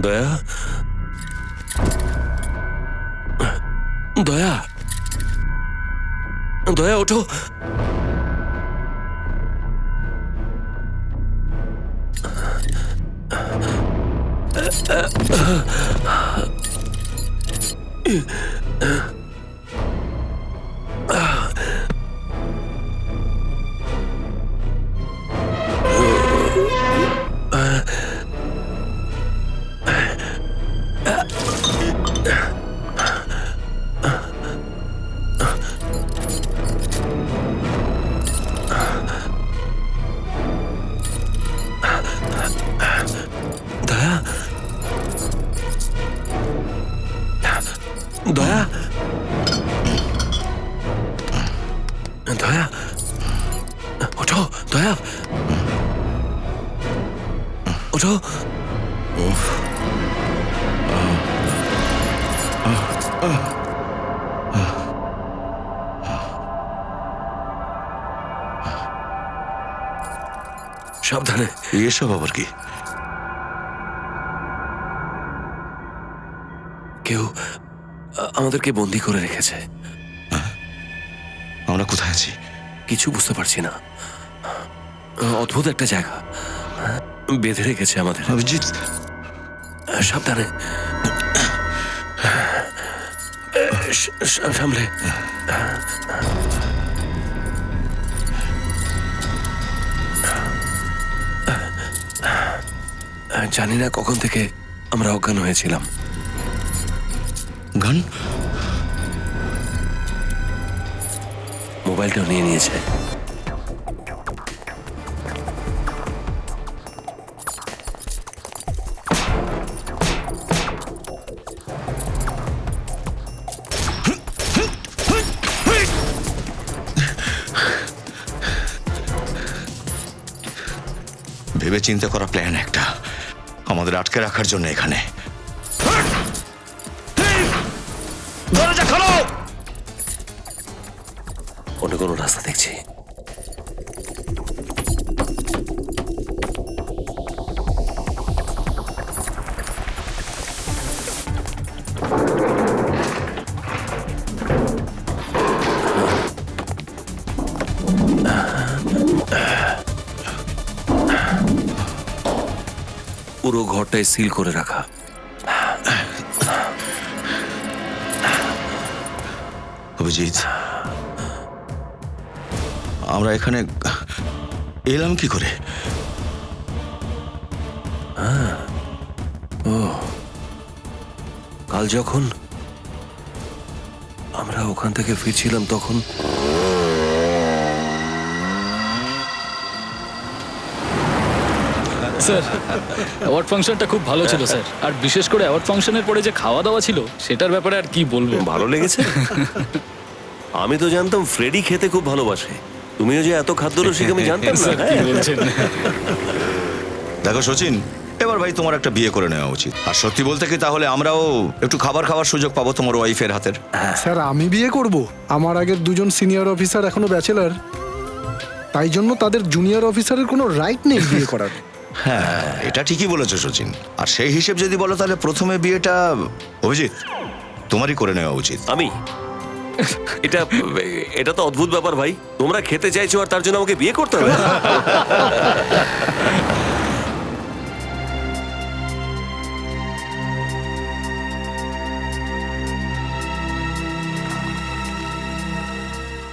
দয়া, দয়া, দয়া ওঠো। দয়া, দয়া, ওঠো। দয়া, ওঠো। সাবধানে। এসব আবার কি? কেউ আমাদেরকে বন্দি করে রেখেছে। আমরা কোথায় আছি? কিছু বুঝতে পারছি না। অদ্ভুত একটা জায়গা, বেঁধে রেখেছে আমাদের। অভিজিৎ, সাবধানে, সামলে। জানি না কখন থেকে আমরা অজ্ঞান হয়েছিলাম। গান? মোবাইলটাও নিয়ে নিয়েছে। ভেবে চিন্তা করা প্ল্যান একটা, আমাদের আটকে রাখার জন্য এখানে। দরজা খোলো! অন্য কোনো রাস্তা দেখছি। পুরো ঘরটায় সিল করে রাখা। অভিজিৎ, আমরা এখানে এলাম কি করে? কাল যখন আমরা ওখান থেকে ফিরছিলাম তখন স্যার, অ্যাওয়ার্ড ফাংশনটা খুব ভালো ছিল স্যার। আর বিশেষ করে অ্যাওয়ার্ড ফাংশনের পরে যে খাওয়া দাওয়া ছিল সেটার ব্যাপারে আর কি বলবো। ভালো লেগেছে? আমি তো জানতাম ফ্রেডি খেতে খুব ভালোবাসে। তুমিও যে এত খাদ্যরসিক আমি জানতাম না। স্যার, কি বলছেন? দেখো সচিন, এবার ভাই তোমার একটা বিয়ে করে নেওয়া উচিত। আর সত্যি বলতে কি, তাহলে আমরাও একটু খাবার খাওয়ার সুযোগ পাবো তোমার ওয়াইফের হাতের। স্যার, আমি বিয়ে করব? আমার আগের দুজন সিনিয়র অফিসার এখনো ব্যাচেলার, তাই জন্য তাদের জুনিয়র অফিসারের কোনো রাইট নেই বিয়ে করার। হ্যাঁ, এটা ঠিকই বলেছো সচিন। আর সেই হিসেব যদি বলো তাহলে প্রথমে বিয়েটা অভিজিৎ তোমারই করে নেওয়া উচিত। আমি এটা এটা তো অদ্ভুত ব্যাপার ভাই, তোমরা খেতে চাইছো আর তার জন্য আমাকে বিয়ে করতে হবে?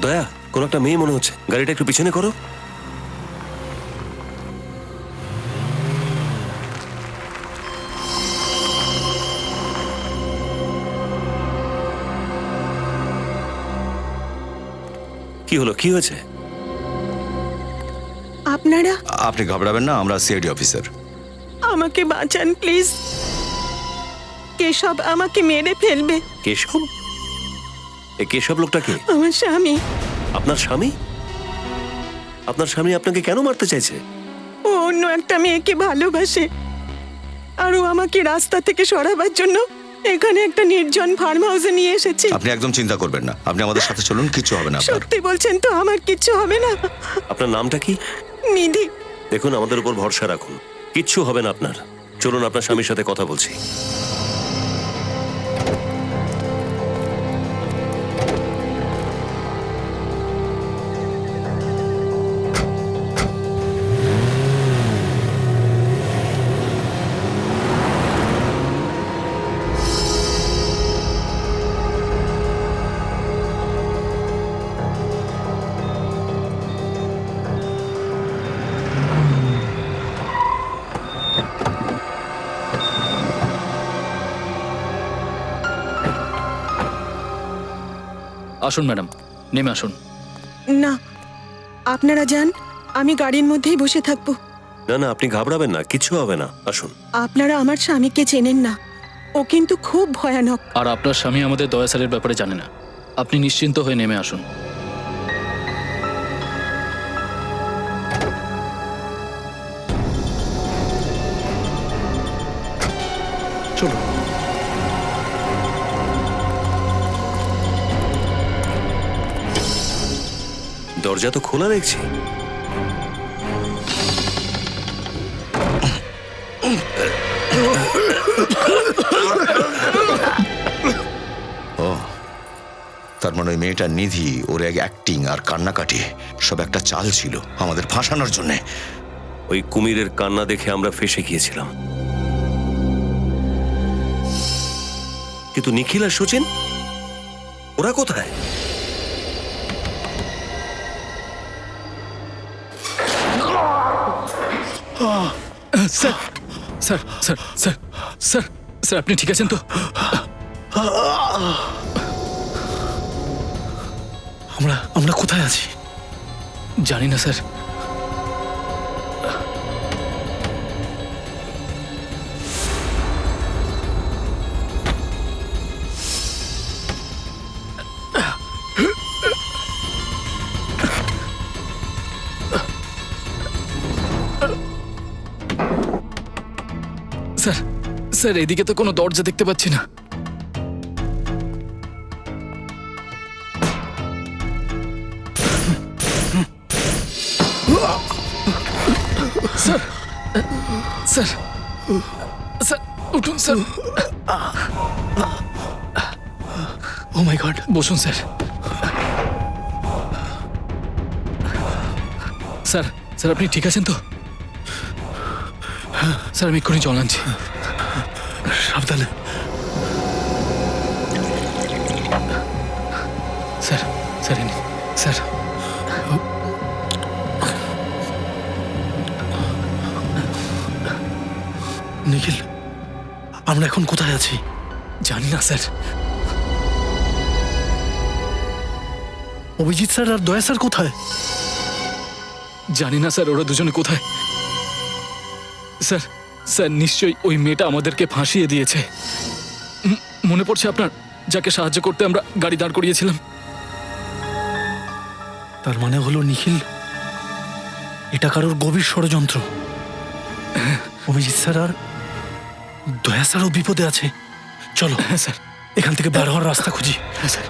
দয়া, কোন একটা মেয়ে মনে হচ্ছে, গাড়িটা একটু পিছনে করো। কি হলো, কি হয়েছে? আপনারা আপনি ঘাবড়াবেন না, আমরা সিআইডি অফিসার। আমাকে বাঁচান প্লিজ। কেশব আমাকে মেরে ফেলবে। কেশব? এ কেশব লোকটা কে? আমার স্বামী। আপনার স্বামী? আপনার স্বামী আপনাকে কেন মারতে চাইছে? ও অন্য একটা মেয়েকে ভালোবাসে, আর ও আমাকে রাস্তা থেকে সরাবার জন্য এখানে একটা নির্জন ফার্ম হাউসে নিয়ে এসেছে। আপনি একদম চিন্তা করবেন না, আপনি আমাদের সাথে চলুন, কিছু হবে না আপনার। সত্যি বলছেন তো? আমার কিচ্ছু হবে না? আপনার নামটা কি? নিধি। দেখুন, আমাদের উপর ভরসা রাখুন, কিচ্ছু হবে না আপনার। চলুন, আপনার স্বামীর সাথে কথা বলছি। আসুন ম্যাডাম, নেমে আসুন। না, আপনারা যান, আমি গাড়ির মধ্যেই বসে থাকবো। না না, আপনি ঘাবড়াবেন না, কিচ্ছু হবে না, আসুন। আপনারা আমার স্বামীকে চেনেন না, ও কিন্তু খুব ভয়ানক। আর আপনার স্বামী আমাদের দয়া স্যারের ব্যাপারে জানে না। আপনি নিশ্চিন্ত হয়ে নেমে আসুন। চলো। দরজা তো খোলা দেখছি। তার মানে ওই মেয়েটা নিধি, ওর এক অ্যাক্টিং আর কান্নাকাটি সব একটা চাল ছিল আমাদের ফাঁসানোর জন্যে। ওই কুমিরের কান্না দেখে আমরা ফেঁসে গিয়েছিলাম। কিন্তু নিখিল আর সচিন, ওরা কোথায়? Sir sir sir sir sir sir, আপনি ঠিক আছেন তো? আমরা কোথায় আছি? জানি না স্যার। স্যার স্যার, এদিকে তো কোনো দরজা দেখতে পাচ্ছি না। স্যার স্যার স্যার, উঠুন স্যার। ও মাই গড, বসুন স্যার। স্যার স্যার, আপনি ঠিক আছেন তো? স্যার, আমি এক্ষুনি জল আনছি। সাবধানে। স্যার স্যার, এ নিন। স্যার নিখিল, আমরা এখন কোথায় আছি? জানি না স্যার। অভিজিৎ স্যার আর দয়া স্যার কোথায়? জানি না স্যার, ওরা দুজনে কোথায়। স্যার স্যার, নিশ্চয়ই ওই মেয়েটা আমাদেরকে ফাঁসিয়ে দিয়েছে। মনে পড়ছে আপনার, যাকে সাহায্য করতে আমরা গাড়ি দাঁড় করিয়েছিলাম? তার মানে হলো নিখিল, এটা কারোর গভীর ষড়যন্ত্র। অভিজিৎ স্যার আর দয়া স্যারও বিপদে আছে। চলো। হ্যাঁ স্যার। এখান থেকে বের হওয়ার রাস্তা খুঁজি। হ্যাঁ স্যার।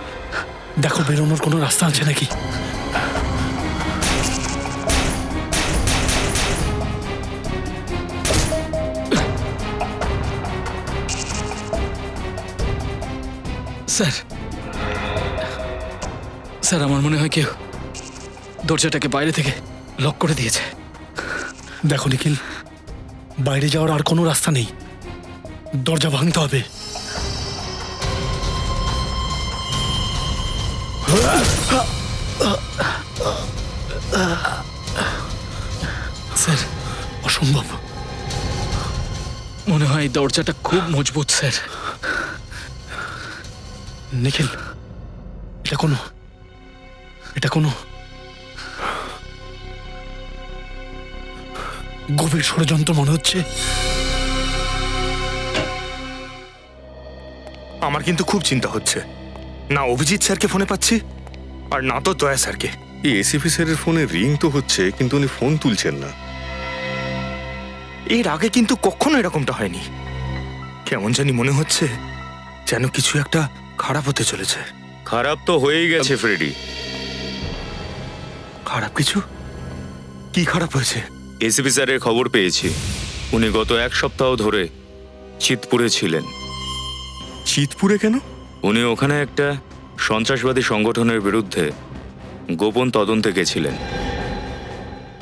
দেখো বেরোনোর কোনো রাস্তা আছে নাকি। স্যার স্যার আমার মনে হয় কেউ দরজাটাকে বাইরে থেকে লক করে দিয়েছে। দেখো নিখিল, বাইরে যাওয়ার আর কোনো রাস্তা নেই, দরজা ভাঙতে হবে। স্যার অসম্ভব। মনে হয় এই দরজাটা খুব মজবুত স্যার। নিখিল, এটা কোনো গভীর ষড়যন্ত্র মনে হচ্ছে। আমার কিন্তু খুব চিন্তা হচ্ছে, না অভিজিৎ স্যারকে ফোনে পাচ্ছি আর না তো দয়া স্যারকে। এই এসিপি স্যারের ফোনে রিং তো হচ্ছে, কিন্তু উনি ফোন তুলছেন না। এর আগে কিন্তু কখনো এরকমটা হয়নি। কেমন জানি মনে হচ্ছে যেন কিছু একটা খারাপ হতে চলেছে। খারাপ তো হয়েই গেছে ফ্রেডি। খারাপ কিছু? কি খারাপ হয়েছে? এসিপি স্যারের খবর পেয়েছি, উনি গত 1 সপ্তাহ ধরে চিতপুরে ছিলেন। চিতপুরে কেন? উনি ওখানে একটা সন্ত্রাসবাদী সংগঠনের বিরুদ্ধে গোপন তদন্তে গেছিলেন,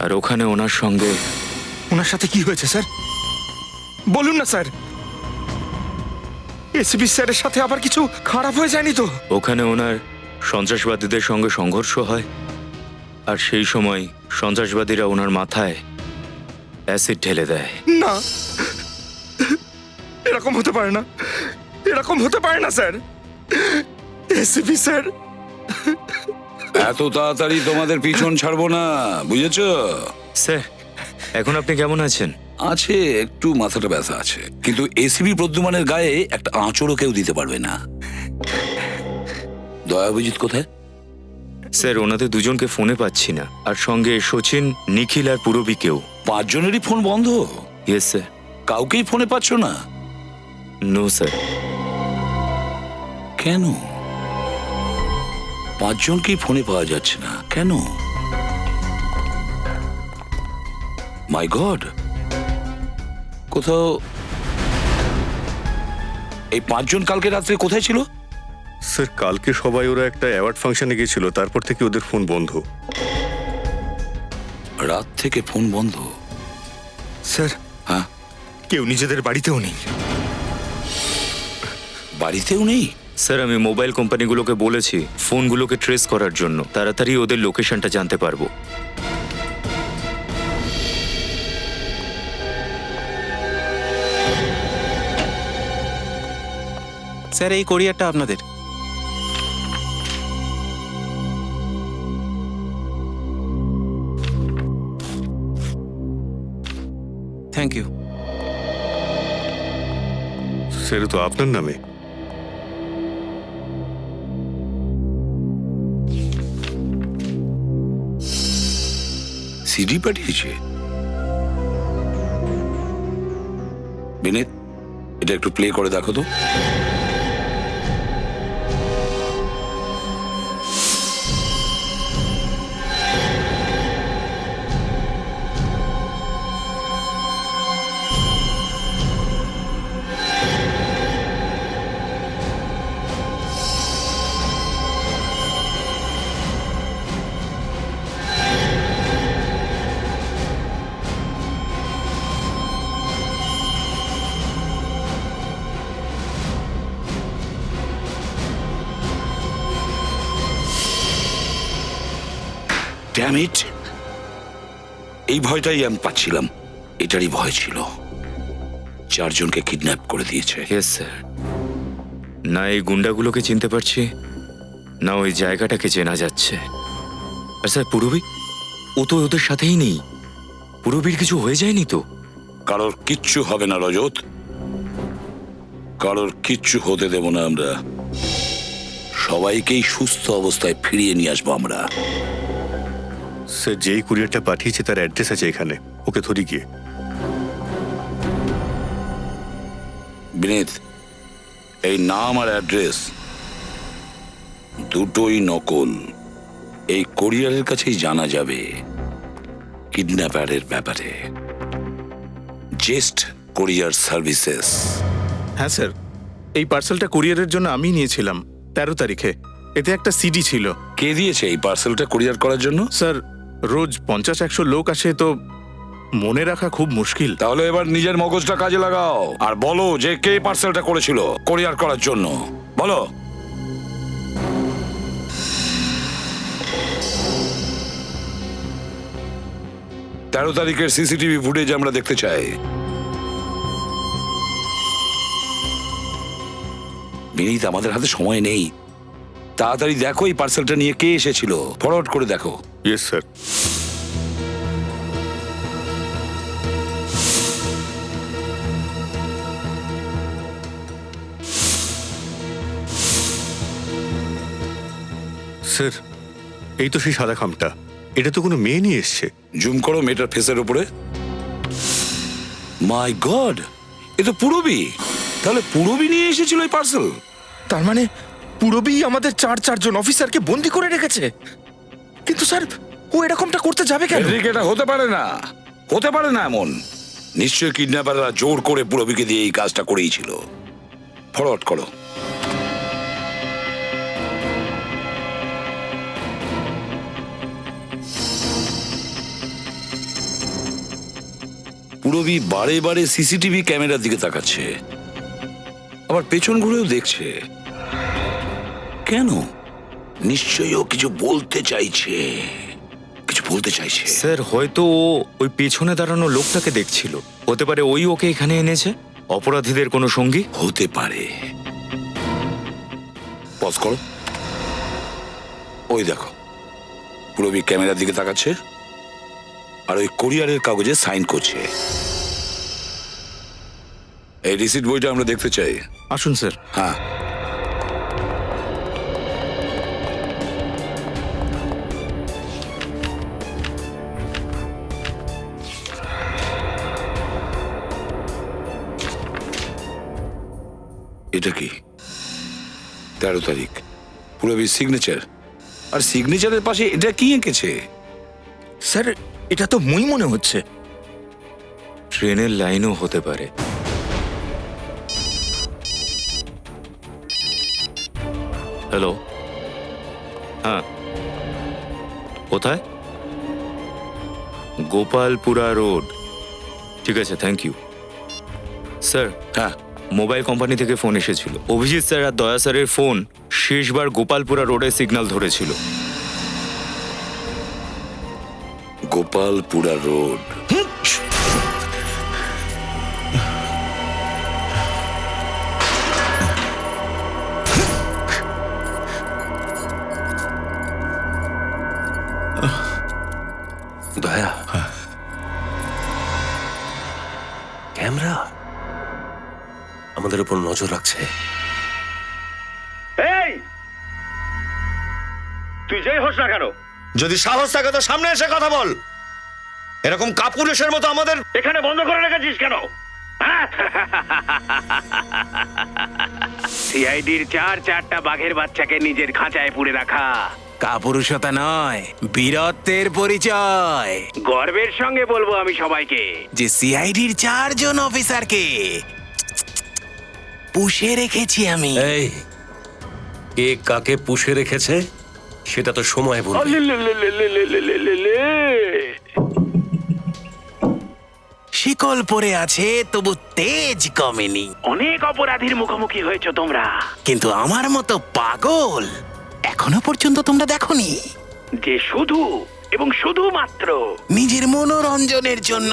আর ওখানে ওনার সঙ্গে ওনার সাথে কি হয়েছে স্যার? বলুন না স্যার, এসিপি স্যারের সাথে আবার কিছু খারাপ হয়ে যায়নি তো? ওখানে ওনার সন্ত্রাসবাদীদের সঙ্গে সংঘর্ষ হয়, আর সেই সময় সন্ত্রাসবাদীরা ওনার মাথায় অ্যাসিড ঢেলে দেয়। না, এরকম হতে পারে না, এরকম হতে পারে না স্যার। এসিপি স্যার, এত তাড়াতাড়ি তোমাদের পিছন ছাড়বো না, বুঝেছো? স্যার এখন আপনি কেমন আছেন? আছে, একটু মাথাটা ব্যথা আছে, কিন্তু এসিবি প্রদ্যুমানের গায়ে একটা আঁচড়ও কেউ দিতে পারবে না। দয়া অভিজিৎ কোথায়? স্যার ওনাদের দুজনকে ফোনে পাচ্ছি না, আর সঙ্গে সচিন, নিখিল আর পুরবীকেও। 5 জনেরই ফোন বন্ধ? Yes sir. কাউকেই ফোনে পাচ্ছ না? No sir. কেন? 5 জনকেই ফোনে পাওয়া যাচ্ছে না কেন? মাই গড, কোথাও এই 5 জন কালকে রাত্রে কোথায় ছিল? স্যার কালকে সবাই ওরা একটা অ্যাওয়ার্ড ফাংশনে গেছিল, তারপর থেকে ওদের ফোন বন্ধ। রাত থেকে ফোন বন্ধ? স্যার হ্যাঁ, কেউ নিজেদের বাড়িতেও নেই। বাড়িতেও নেই? স্যার আমি মোবাইল কোম্পানিগুলোকে বলেছি ফোনগুলোকে ট্রেস করার জন্য, তাড়াতাড়ি ওদের লোকেশনটা জানতে পারবো। স্যার এই কোরিয়ারটা আপনাদের। Thank you. স্যার তো আপনার নামে। সিডি পাঠিয়েছে? বিনীত, এটা একটু প্লে করে দেখো তো। Damn it! এই ভয়টাই আমি পাচ্ছিলাম, এটারই ভয় ছিল। 4 জনকে কিডন্যাপ করে দিয়েছে। Yes sir. না এই গুন্ডাগুলোকে চিনতে পারছি, না ওই জায়গাটাকে চেনা যাচ্ছে। আর স্যার পুরবী, ও তো ওদের সাথেই নেই। পুরবীর কিছু হয়ে যায়নি তো? কারোর কিচ্ছু হবে না রজত, কারোর কিচ্ছু হতে দেব না আমরা। সবাইকেই সুস্থ অবস্থায় ফিরিয়ে নিয়ে আসবো আমরা। স্যার যেই কুরিয়ারটা পাঠিয়েছে তার অ্যাড্রেস আছে এখানে, ওকে ধরি গিয়ে। বিনীত, এই নাম আর অ্যাড্রেস দুটোই নকল। এই কোরিয়ারের কাছেই জানা যাবে কিডন্যাপারের ব্যাপারে। জেস্ট কোরিয়ার সার্ভিসেস। হ্যাঁ স্যার, এই পার্সেলটা কুরিয়ারের জন্য আমি নিয়েছিলাম 13 তারিখে। এতে একটা সিডি ছিল। কে দিয়েছে এই পার্সেলটা কুরিয়ার করার জন্য? স্যার, রোজ 50-100 লোক আসে, তো মনে রাখা খুব মুশকিল। তাহলে এবার নিজের মগজটা কাজে লাগাও আর বলো যে কে পার্সেলটা করেছিল কুরিয়ার করার জন্য। বলো। তেরো তারিখের সিসিটিভি ফুটেজ আমরা দেখতে চাই। বিনীত, আমাদের হাতে সময় নেই, তাড়াতাড়ি দেখো এই পার্সেলটা নিয়ে কে এসেছিল, ফরওয়ার্ড করে দেখো। Yes sir. স্যার, এই তো সেই সাদা খামটা। এটা তো কোনো মেয়ে নিয়ে এসছে। জুম করো মেয়েটার ফেসের উপরে। মাই গড, এ তো পুরবী। তাহলে পুরবী নিয়ে এসেছিল এই পার্সেল। তার মানে পুরবী আমাদের চারজন অফিসারকে বন্দি করে রেখেছে। কিন্তু স্যার, ও এরকমটা করতে যাবে কেন? এটা হতে পারে না, হতে পারে না এমন। নিশ্চয়ই কিডন্যাপাররা জোর করে পুরবীকে দিয়ে এই কাজটা করেইছিল। ফরওয়ার্ড করো। পুরবী বারে বারে সিসিটিভি ক্যামেরার দিকে তাকাচ্ছে, আবার পেছন ঘুরেও দেখছে। কেন? নিশ্চয়ই ও কিছু বলতে চাইছে, কিছু বলতে চাইছে। স্যার, হয়তো ও ওই পেছনে দাঁড়ানো লোকটাকে দেখছিল। হতে পারে ওই ওকে এখানে এনেছে, অপরাধীদের কোনো সঙ্গী। হতে পারে। পজ করো। ওই দেখো, পুরবী ক্যামেরার দিকে তাকাচ্ছে আর ওই কোরিয়ারের কাগজে সাইন করছে। এই রিসিট বইটা আমরা দেখতে চাই। আসুন স্যার। হ্যাঁ, এটা কি? 13 তারিখ, পুরবীর সিগনেচার। আর সিগনেচারের পাশে এটা কি এঁকেছে? স্যার, এটা তো মই মনে হচ্ছে। ট্রেনের লাইনও হতে পারে। হ্যালো, হ্যাঁ, কোথায়? গোপালপুরা রোড। ঠিক আছে, থ্যাংক ইউ স্যার। হ্যাঁ, মোবাইল কোম্পানি থেকে ফোন এসেছিল। অভিজিৎ স্যার আর দয়া স্যারের ফোন শেষবার গোপালপুরা রোডে সিগন্যাল ধরেছিল। গোপালপুরা রোড। দয়া, ক্যামেরা আমাদের উপর নজর রাখছে। এই, তুই যেই হোস না কেন, যদি সাহস থাকে তো সামনে এসে কথা বল। এরকম কাপুরুষের মতো আমাদের এখানে বন্ধ করে রেখেছিস কেন? সিআইডির চারটা বাঘের বাচ্চাকে নিজের খাঁচায় পুরে রাখা কাপুরুষতা নয়, বীরত্বের পরিচয়। গর্বের সঙ্গে বলবো আমি সবাইকে যে সিআইডির 4 জন অফিসারকে পুষে রেখেছি আমি। এই, কে কাকে পুষে রেখেছে সেটা তো সময় বলবে। শিকল পরে আছে তবু তেজ কমেনি। অনেক অপরাধীর মুখোমুখি হয়েছো তোমরা, কিন্তু আমার মতো পাগল এখনো পর্যন্ত তোমরা দেখোনি, যে শুধু এবং শুধুমাত্র নিজের মনোরঞ্জনের জন্য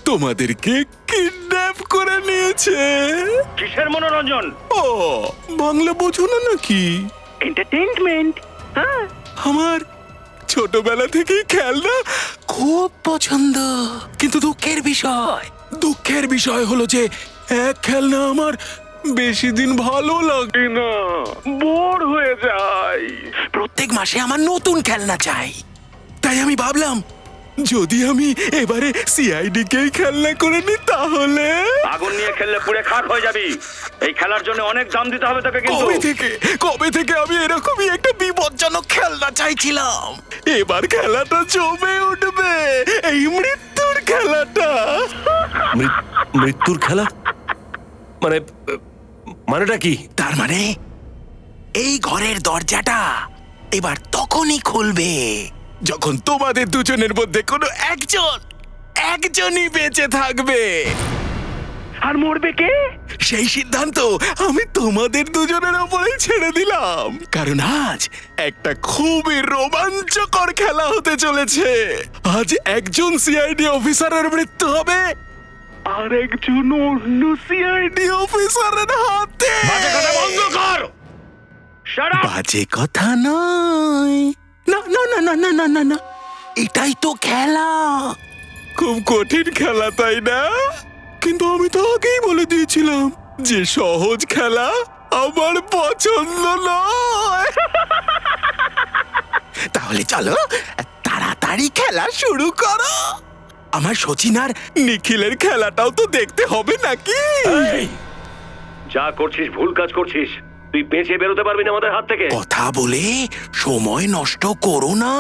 তোমাদেরকে কিডন্যাপ করে নিয়েছে। কিসের মনোরঞ্জন? ও, বাংলা বোঝো না নাকি? এন্টারটেইনমেন্ট। হ্যাঁ, আমার ছোটবেলা থেকেই খেলনা খুব পছন্দ, কিন্তু দুঃখের বিষয় হলো যে এক খেলনা আমার বেশি দিন ভালো লাগে না, বোর হয়ে যায়। প্রত্যেক মাসে আমার নতুন খেলনা চাই। তাই আমি ভাবলাম, যদি আমি এবারে সিআইডি কেই খেলনা করে নি তাহলে। আগুন নিয়ে খেললে পুড়ে খাক হয়ে যাবি। এই খেলার জন্য অনেক দাম দিতে হবে তোকে। কিন্তু কবে থেকে আমি এরকমই একটা বিপজ্জনক খেলনা চাইছিলাম। এবার খেলাটা জমে উঠবে, এই মৃত্যুর খেলাটা। মৃত্যুর খেলা মানেটা কি? তার মানে এই ঘরের দরজাটা এবার তখনই খুলবে যখন তোমাদের দুজনের মধ্যে কোনো একজনই বেঁচে থাকবে। আর মরবে কে সেই সিদ্ধান্ত আমি তোমাদের দুজনের ওপরেই ছেড়ে দিলাম, কারণ আজ একটা খুবই রোমাঞ্চকর খেলা হতে চলেছে। আজ একজন সিআইডি অফিসারের মৃত্যু হবে আর একজন অন্য সিআইডি অফিসারের হাতে। বাজে কথা বন্ধ কর। বাজে কথা নয়, না না না না না না না না, এটাই তো খেলা। খুব কঠিন খেলা তাই না? কিন্তু আমি তো আগেই বলে দিয়েছিলাম যে সহজ খেলা আমার পছন্দ নয়। তাহলে চলো তাড়াতাড়ি খেলা শুরু করো। আমার সচিন আর নিখিলের খেলাটাও তো দেখতে হবে নাকি? যা করছিস ভুল কাজ করছিস। তুই বেঁচে বেরোতে পারবি না আমাদের হাত থেকে। কথা বলে সময় নষ্ট করো না।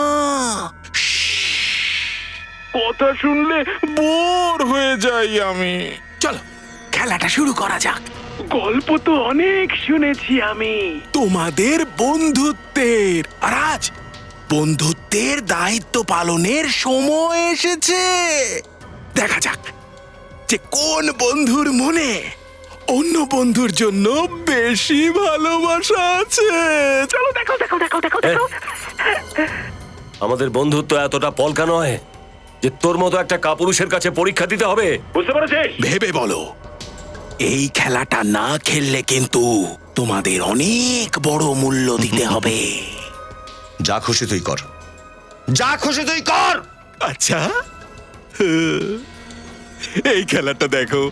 কথা শুনলে বোর হয়ে যাই আমি। চলো খেলাটা শুরু করা যাক। গল্প তো অনেক শুনেছি আমি তোমাদের বন্ধুত্বের, আর আজ বন্ধুত্বের দায়িত্ব পালনের সময় এসেছে। দেখা যাক যে কোন বন্ধুর মনে অন্য বন্ধুর জন্য বেশি ভালোবাসা আছে। চলো দেখো দেখো দেখো দেখো দেখো। আমাদের বন্ধুত্ব এতটা পলকা নয় যে তোর মতো একটা কাপুরুষের কাছে পরীক্ষা দিতে হবে, বুঝতে পেরেছিস? ভেবে বলো, এই খেলাটা না খেললে কিন্তু তোমাদের অনেক বড় মূল্য দিতে হবে। যা খুশি তুই কর, যা খুশি তুই কর। আচ্ছা, এই খেলাটা দেখো।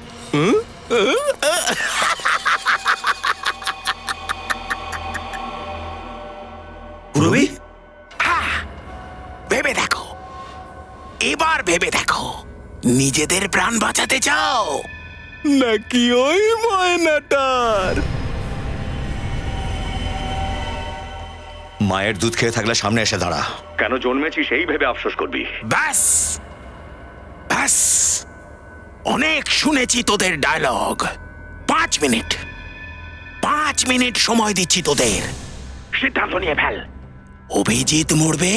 পুরবি, ভেবে দেখো, এবার ভেবে দেখো, নিজেদের প্রাণ বাঁচাতে চাও নাকি ওই ময়নাটার? মায়ের দুধ খেয়ে থাকলে সামনে এসে দাঁড়া। কেন জন্মেছিস এই ভেবে আফসোস করবি? ব্যাস ব্যাস, অনেক শুনেছি তোদের ডায়লগ। 5 মিনিট সময় দিচ্ছি তোদের, সিদ্ধান্ত নিয়ে ফেল। অভিজিৎ মরবে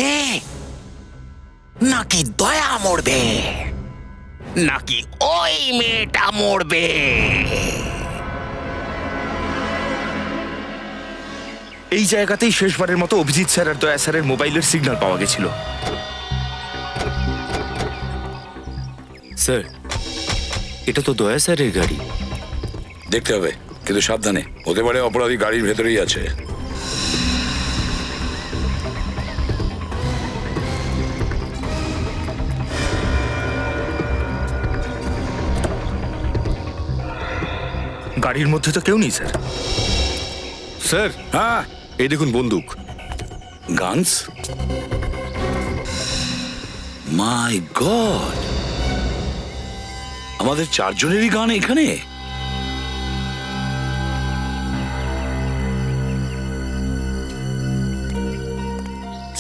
নাকি দয়া মরবে, নাকি ওই মেয়েটা মরবে? এই জায়গাতেই শেষবারের মতো অভিজিৎ স্যার আর দয়া স্যারের মোবাইলের সিগন্যাল পাওয়া গেছিল। স্যার, এটা তো দয়া স্যারের গাড়ি। দেখতে হবে, কিন্তু সাবধানে। হতে পারে অপরাধী গাড়ির ভেতরেই আছে। গাড়ির মধ্যে তো কেউ নেই স্যার। স্যার, হ্যাঁ, এই দেখুন বন্দুক। গানস। মাই গড, আমাদের চারজনেরই গান এখানে।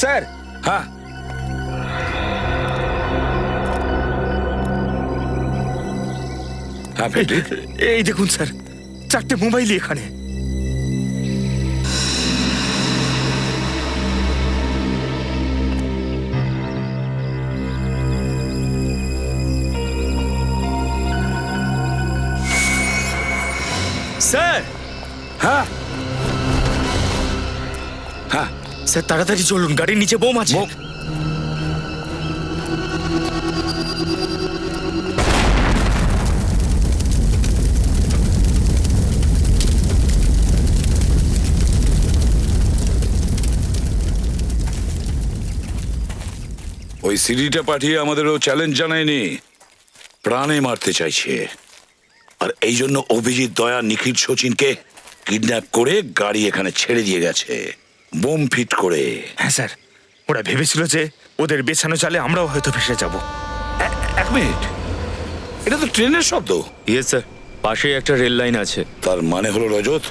স্যার, হ্যাঁ, হ্যাঁ ফেডরিক, এই দেখুন স্যার, 4টে মোবাইলই এখানে। স্যার, হ্যাঁ হ্যাঁ, স্যার তাড়াতাড়ি চলুন, গাড়ির নিচে বোম আছে। ওই সিডিটা পাঠিয়ে আমাদেরও চ্যালেঞ্জ জানায়নি, প্রাণে মারতে চাইছে। আর এই জন্য অভিজিৎ, দয়া, নিখিল, সচিনকে কিডন্যাপ করে গাড়ি এখানে ছেড়ে দিয়ে গেছে বোম ফিট করে। হ্যাঁ স্যার, ওরা ভেবেছিল যে ওদের বেছানো চালে আমরাও হয়তো ভেসে যাব। এক মিনিট, এটা তো ট্রেনের শব্দ। ইয়েস স্যার, পাশেই একটা রেল লাইন আছে। তার মানে হলো রজত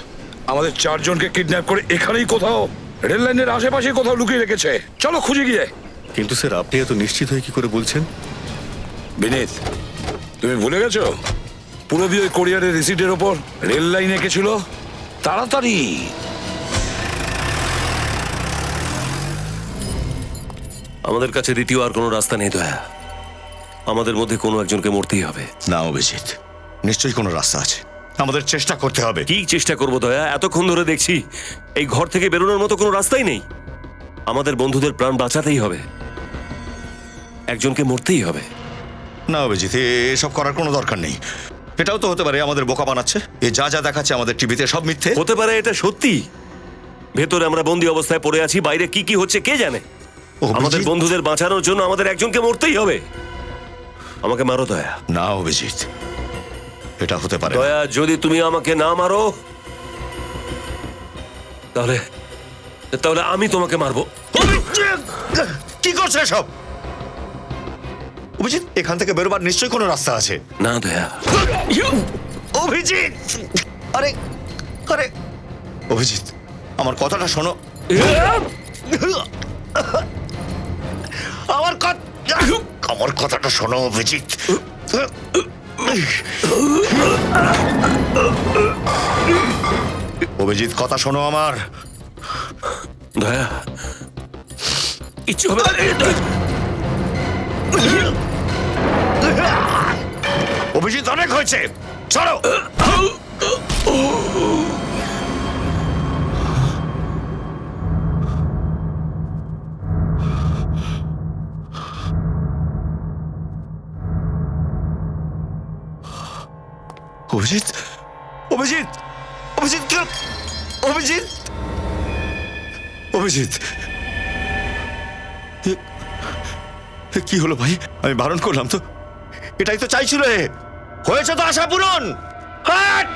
আমাদের চারজনকে কিডন্যাপ করে এখানেই কোথাও রেল লাইনের আশেপাশে কোথাও লুকিয়ে রেখেছে। চলো খুঁজে গিয়ে। কিন্তু স্যার, আপনি এত নিশ্চিত হয়ে কি করে বলছেন? বিনীত, তুমি ভুলে গেছো পুরবী ওই কোরিয়ারের রিসিটের ওপর রেল লাইন এঁকেছিল? তাড়াতাড়ি আমাদের কাছে দ্বিতীয় আর কোনো রাস্তা নেই দয়া। আমাদের মধ্যে কোনো একজনকে মরতেই হবে। না অভিজিৎ, নিশ্চয়ই কোনো রাস্তা আছে, আমাদের চেষ্টা করতে হবে। কি চেষ্টা করবো দয়া? এতক্ষণ ধরে দেখছি এই ঘর থেকে বেরোনোর মতো কোনো রাস্তাই নেই। আমাদের বন্ধুদের প্রাণ বাঁচাতেই হবে, একজনকে মরতেই হবে। না অভিজিৎ, এসব করার কোনো দরকার নেই। এটাও তো হতে পারে আমাদের বোকা বানাচ্ছে। এ যা যা দেখাচ্ছে আমাদের টিভিতে সব মিথ্যে। হতে পারে এটা সত্যি। ভেতরে আমরা বন্দী অবস্থায় পড়ে আছি, বাইরে কি কি হচ্ছে কে জানে। অভিজিৎ! আমাদের বন্ধুদের বাঁচানোর জন্য আমাদের একজনকে মরতেই হবে। আমাকে মারো দয়া। না অভিজিৎ, এটা হতে পারে না। দয়া, যদি তুমি আমাকে না মারো তাহলে তাহলে আমি তোমাকে মারবো। কি করছে সব? অভিজিৎ, এখান থেকে বেরোবার নিশ্চয়ই কোনো রাস্তা আছে। না দয়া। অভিজিৎ, আরে আরে অভিজিৎ, আমার কথাটা শোনো। আমার কথাটা শোনো অভিজিৎ। অভিজিৎ, কথা শোনো আমার। দয়া, কিচ্ছু হবে না। অভিজিৎ, অনেক হয়েছে, ছাড়ো। অভিজিৎ, অভিজিৎ, অভিজিৎ, অভিজিৎ, অভিজিৎ, কি হলো ভাই? আমি বারণ করলাম তো, এটাই তো চাইছিল। হয়েছে তো আশা পূরণ। হাট!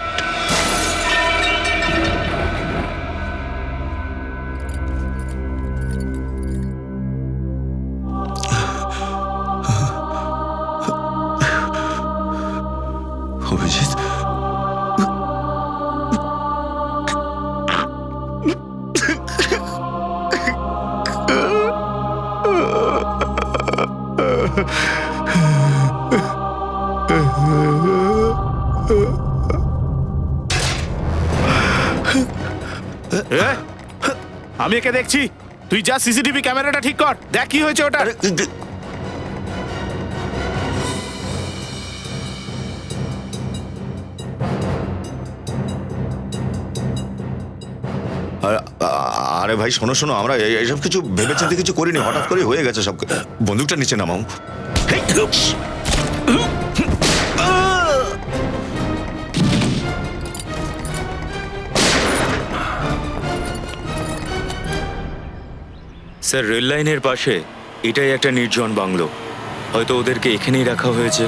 অভিজিৎ, আমি একে দেখছি। তুই যা সিসিটিভি ক্যামেরাটা ঠিক কর, দেখ কি হয়েছে ওটা। আরে ভাই শোনো শোনো, আমরা এইসব কিছু ভেবেচিন্তে কিছু করিনি, হঠাৎ করে হয়ে গেছে সব। বন্দুকটা নিচে নামাও। স্যার, রেল লাইনের পাশে এটাই একটা নির্জন বাংলো। হয়তো ওদেরকে এখানেই রাখা হয়েছে।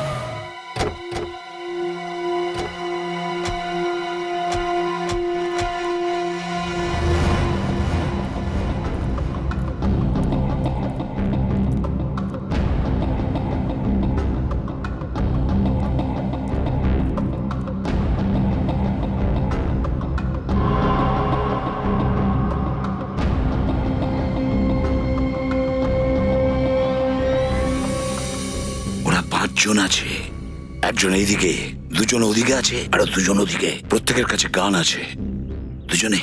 ওরা 5 জন আছে, একজন এইদিকে, দুজন ওদিকে আছে, আর দুজন ওদিকে। প্রত্যেকের কাছে গান আছে, দুজনে।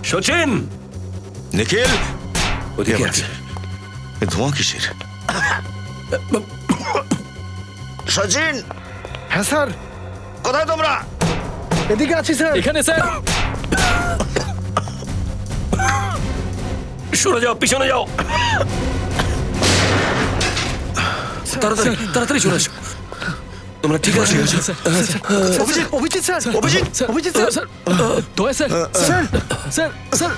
সচিন, নিখিল, ওদিকে আছে। এ ধোঁয়া কিসের? সচিন, হ্যাঁ স্যার, কোথায় তোমরা? এদিকে আছি স্যার। এখানে স্যার। সরে যাও, পিছনে যাও। তাড়াতাড়ি তাড়াতাড়ি চলে আসো। তোমরা ঠিক আছে? Abhijit, Abhijit sir, Abhijit, Abhijit sir, sir, দয়া sir. Sir, sir, sir,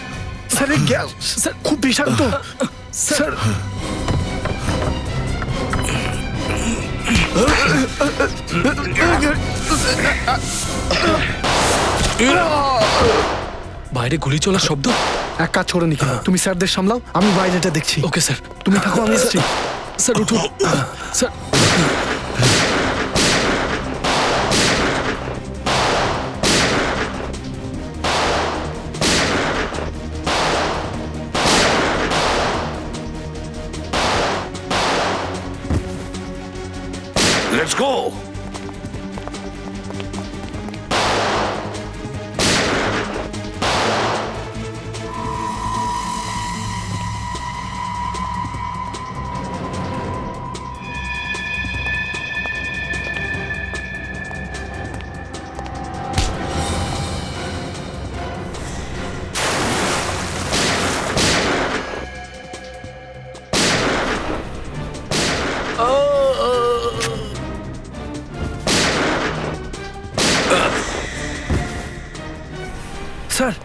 sir এই গ্যাস স্যার, খুব বিষাক্ত। স্যার, বাইরে গুলি চলার শব্দ। এক কাজ করে নিখিল, তুমি স্যারদের সামলাও, আমি বাইরেটা দেখছি। Okay sir. তুমি থাকো, আমি এসেছি। স্যার উঠুন। Sir, let's go. স্যার।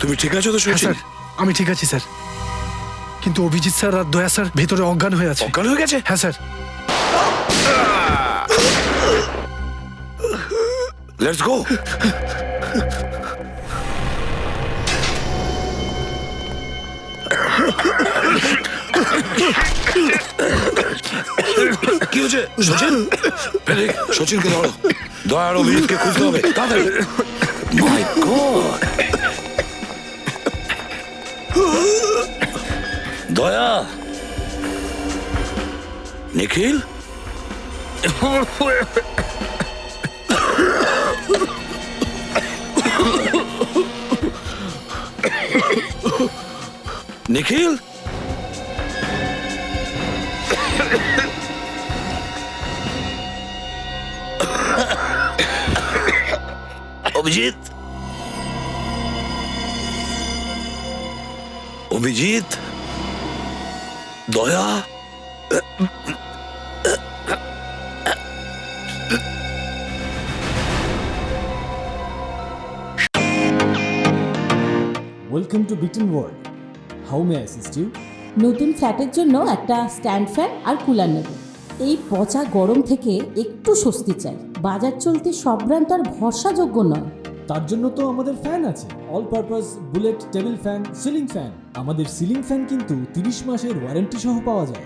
তুমি ঠিক আছো তো হ্যাঁ সুচিন? স্যার, আমি ঠিক আছি স্যার, কিন্তু অভিজিৎ স্যার আর দয়া স্যার ভেতরে অজ্ঞান হয়ে আছে। অজ্ঞান হয়ে গেছে? হ্যাঁ স্যার। Let's go. কি হচ্ছে সচিন? সচিনকে ধরো, দয়া আর অভিজিৎকে খুঁজতে হবে তাড়াতাড়ি। মাই গড, দয়া, নিখিল, নিখিল, Abhijit, Abhijit, Daya, welcome to Biten world. How may assist you? নতুন ফ্ল্যাটের জন্য একটা স্ট্যান্ড ফ্যান আর কুলার নেব। এই পচা গরম থেকে একটু স্বস্তি চাই। বাজার চলতে সব ব্র্যান্ড তো আর ভরসাযোগ্য নয়। তার জন্য তো আমাদের ফ্যান আছে, all purpose bullet table fan, ceiling fan. আমাদের সিলিং ফ্যান কিন্তু 30 মাসের ওয়ারেন্টি সহ পাওয়া যায়।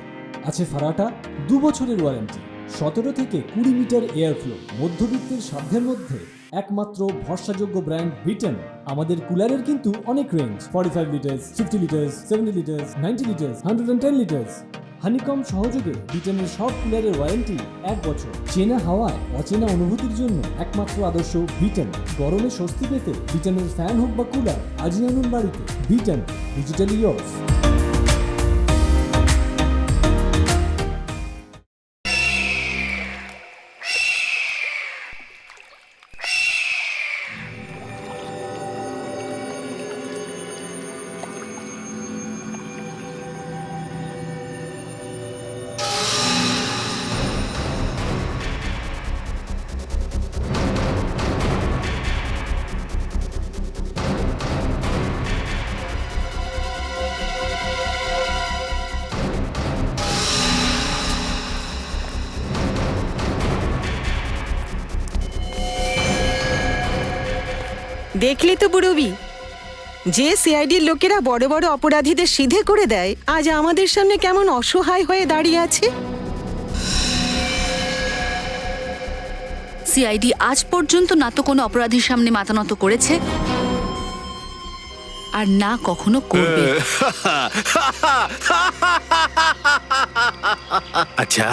আছে ফারাটা 2 বছরের ওয়ারেন্টি, 17 থেকে 20 মিটার এয়ার ফ্লো, মধ্যবিত্তের সাধ্যের মধ্যে একমাত্র ভরসাযোগ্য ব্র্যান্ড বিটেন। আমাদের কুলারের কিন্তু অনেক range, 45 litres, 50 litres, 70 litres, 90 litres, 110 litres. Honeycomb সহযোগে বিটেনের সব কুলারের ওয়ারেন্টি 1 বছর। চেনা হাওয়ায় অচেনা অনুভূতির জন্য একমাত্র আদর্শ বিটেন। গরমে স্বস্তি পেতে বিটেনের ফ্যান হোক বা কুলার আজই আনুন বাড়িতে। Beaten, digitally years. দেখলে তো বুড়োবি, যে সিআইডির লোকেরা বড় বড় অপরাধীদের সিধে করে দেয়, আজ আমাদের সামনে কেমন অসহায় হয়ে দাঁড়িয়ে আছে। সিআইডি আজ পর্যন্ত না তো কোনো অপরাধীর সামনে মাথা নত করেছে, আর না কখনো করবে। আচ্ছা,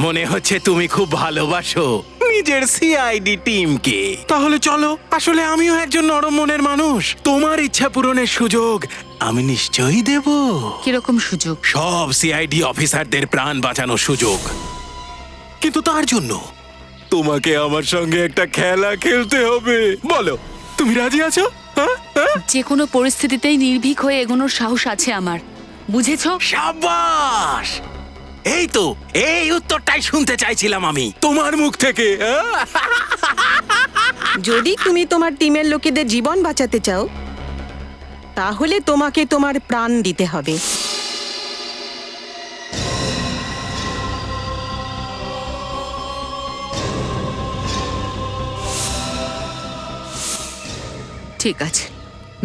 মনে হচ্ছে তুমি খুব ভালোবাসো নিজের সিআইডি টিমকে। তাহলে চলো, আসলে আমিও একজন নরম মনের মানুষ। তোমার ইচ্ছা পূরণের সুযোগ আমি নিশ্চয়ই দেব। কিরকম সুযোগ? সব সিআইডি অফিসারদের প্রাণ বাঁচানোর সুযোগ। কিন্তু তার জন্য তোমাকে আমার সঙ্গে একটা খেলা খেলতে হবে। বলো, তুমি রাজি আছো? যে কোনো পরিস্থিতিতেই নির্ভীক হয়ে এগোনোর সাহস আছে আমার, বুঝেছো? সাবাস! এই তো, এই উত্তরটাই শুনতে চাইছিলাম আমি তোমার মুখ থেকে। যদি তুমি তোমার টিমের লোকেদের জীবন বাঁচাতে চাও, তাহলে তোমাকে তোমার প্রাণ দিতে হবে। ঠিক আছে,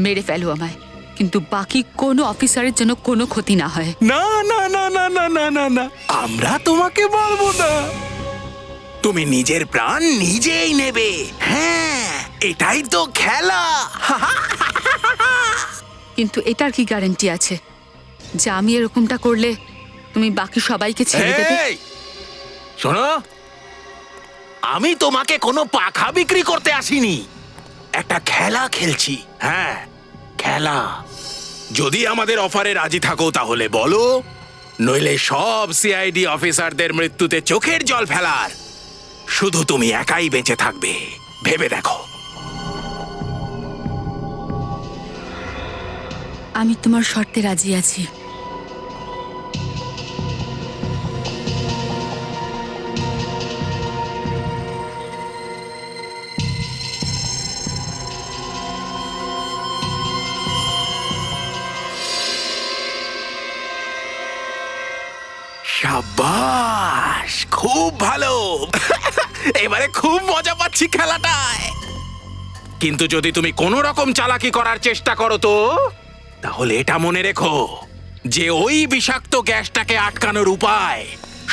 মেরে ফেলো আমায়, কিন্তু বাকি কোনো অফিসারের জন্য কোনো ক্ষতি না হয়। না না না না না না না না, আমরা তোমাকে বলবো না। তুমি নিজের প্রাণ নিজেই নেবে। হ্যাঁ, এটাই তো খেলা। কিন্তু এটার কি গ্যারান্টি আছে যে আমি এরকমটা করলে তুমি বাকি সবাইকে ছেড়ে দেবে? এই, শোনো, আমি তোমাকে কোনো পাখা বিক্রি করতে আসিনি, একটা খেলা খেলছি। হ্যাঁ, খেলা। যদি আমাদের অফারে রাজি থাকো তাহলে বলো, নইলে সব সিআইডি অফিসারদের মৃত্যুতে চোখের জল ফেলার শুধু তুমি একাই বেঁচে থাকবে। ভেবে দেখো। আমি তোমার শর্তে রাজি আছি। সাবাস, খুব ভালো। এবারে খুব মজা পাচ্ছি খেলাটায়। কিন্তু যদি তুমি কোনো রকম চালাকি করার চেষ্টা করো তো, তাহলে এটা মনে রেখো যে ওই বিষাক্ত গ্যাসটাকে আটকানোর উপায়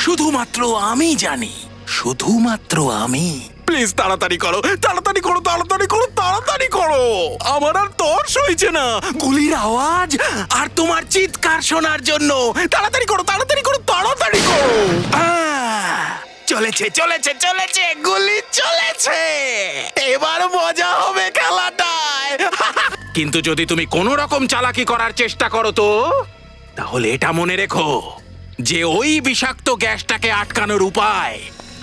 শুধুমাত্র আমি জানি, শুধুমাত্র আমি। প্লিজ তাড়াতাড়ি করো, তাড়াতাড়ি করো, তাড়াতাড়ি করো, তাড়াতাড়ি করো। আমার আর তর সইছে না গুলির আওয়াজ আর তোমার চিৎকার শোনার জন্য। তাড়াতাড়ি করো, তাড়াতাড়ি করো, তাড়াতাড়ি করো। চলেছে, চলেছে, চলেছে, গুলি চলেছে। এবার মজা হবে খেলাটায়। কিন্তু যদি তুমি কোনো রকম চালাকি করার চেষ্টা করো তো, তাহলে এটা মনে রেখো যে ওই বিষাক্ত গ্যাসটাকে আটকানোর উপায়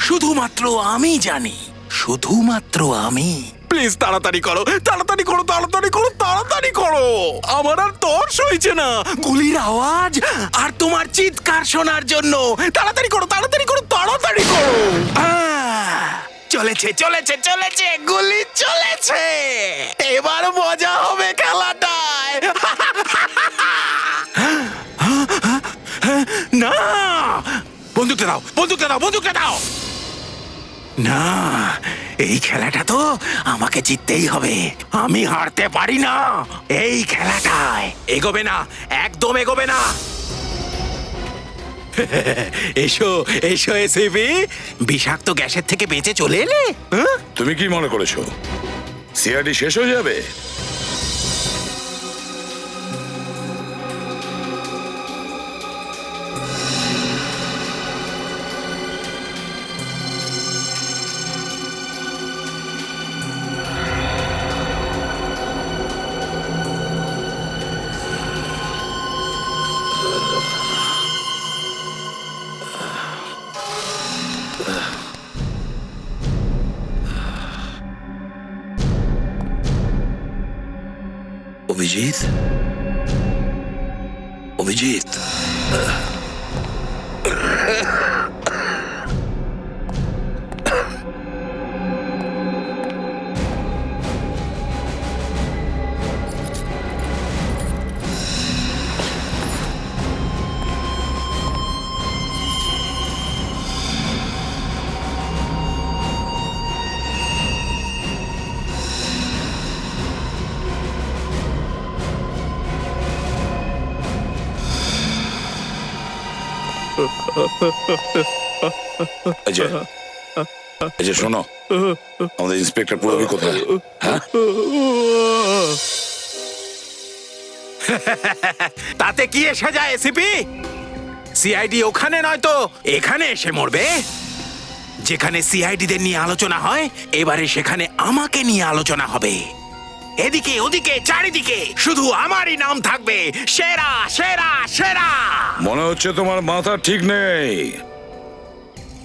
শুধুমাত্র আমি জানি, শুধুমাত্র আমি। প্লিজ তাড়াতাড়ি করো, তাড়াতাড়ি করো, তাড়াতাড়ি করো, তাড়াতাড়ি করো। আমার আর তর সইছে না গুলির আওয়াজ আর তোমার চিৎকার শোনার জন্য। তাড়াতাড়ি করো, তাড়াতাড়ি করো, তাড়াতাড়ি করো। চলেছে, চলেছে, চলেছে, গুলি চলেছে। এবার মজা হবে খেলাটায়। না, বন্দুকটা দাও, বন্দুকটা দাও, বন্দুকটা দাও। না, এই খেলাটা তো আমাকে জিততেই হবে। আমি হারতে পারি না এই খেলাটায়। এগোবে না, একদম এগোবে না। এসো, এসো এসিপি, বিষাক্ত গ্যাসের থেকে বেঁচে চলে এলে। তুমি কি মনে করেছো সিআইডি শেষ হয়ে যাবে? অভিজিৎ, অভিজিৎ, অজয়, অজয় শোনো, আমাদের ইন্সপেক্টর পুরবি কোথায়? হ্যাঁ, তাতে কি এসে যায় এসিপি? সিআইডি ওখানে নয় তো এখানে এসে মরবে। যেখানে সিআইডিদের নিয়ে আলোচনা হয়, এবারে সেখানে আমাকে নিয়ে আলোচনা হবে। এদিকে ওদিকে চারিদিকে শুধু আমারই নাম থাকবে, সেরা, সেরা, সেরা। মনে হচ্ছে তোমার মাথা ঠিক নেই।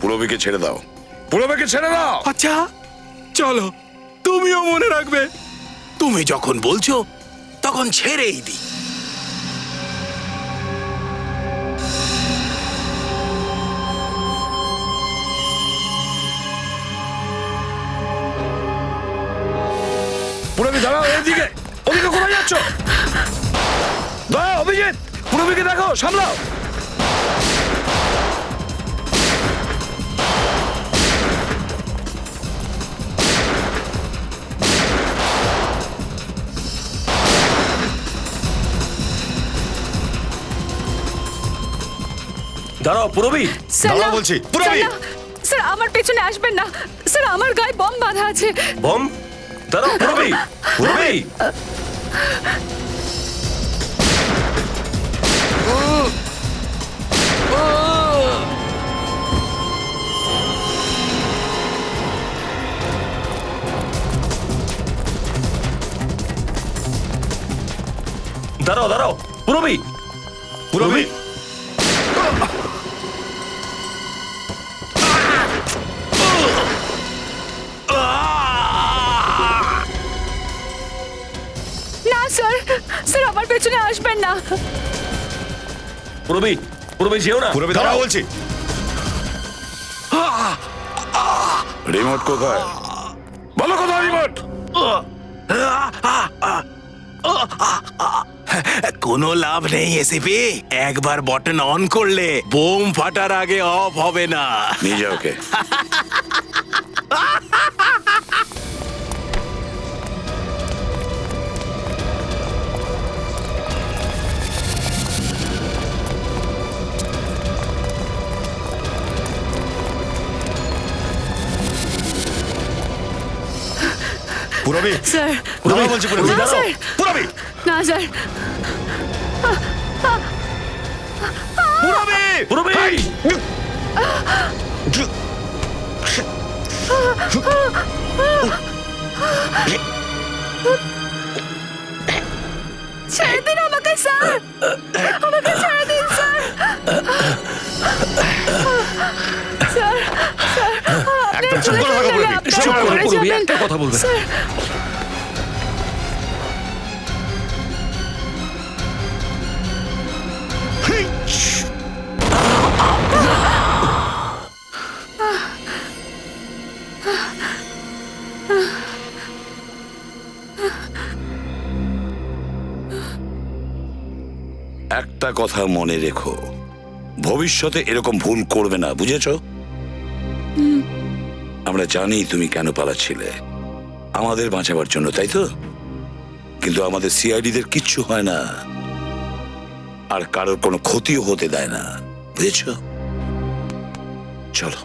পুরবিকে ছেড়ে দাও, পুরবিকে ছেড়ে দাও। আচ্ছা চলো, তুমিও মনে রাখবে। তুমি যখন বলছো তখন ছেড়েই দি। পুরবি দাঁড়াও, এদিকে ওদিকে কোথায় যাচ্ছ? দাঁড়াও অভিজিৎ, পুরবিকে দেখো, সামলাও। দাঁড়াও পুরবি, দাঁড়াও বলছি, পুরবি। স্যার, আমার পেছনে আসবেন না স্যার, আমার গায়ে বম বাঁধা আছে। বম? দাঁড়াও পুরবি, পুরবি। দাঁড়াও দাঁড়াও, পুরবি পুরবি না স্যার, স্যার আমার পেছনে আসবেন না। পুরবি পুরবি যেও না, পুরবি দাঁড়াও বলছি। রিমোট কোথায়? বলো কোথায় রিমোট? কোনো লাভ নেই এসিপি, একবার বটন অন করলে বোম ফাটার আগে অফ হবে না। নিয়ে যাও ওকে। পুরবি স্যার দাঁড়াও বলছি, পুরবি না, দাঁড়াও। স্যার। পুরবি না স্যার, পুরবি পুরবি ছেড়ে দিন আমাকে স্যার, আমাকে ছেড়ে দিন স্যার। স্যার, স্যার, আপনি একদম চুপ করে থাকো, চলে পুরবি। যাবেন, আপনি চুপ করো, মরে পুরবি, যাবেন। একটা কথা বলবে। স্যার, একটা কথা মনে রেখো, ভবিষ্যতে এরকম ভুল করবে না, বুঝেছো? আমরা জানি তুমি কেন পালাচ্ছিলে, আমাদের বাঁচাবার জন্য, তাই তো? কিন্তু আমাদের সিআইডিদের কিচ্ছু হয় না, আর কারোর কোনো ক্ষতিও হতে দেয় না, বুঝেছো? চলো।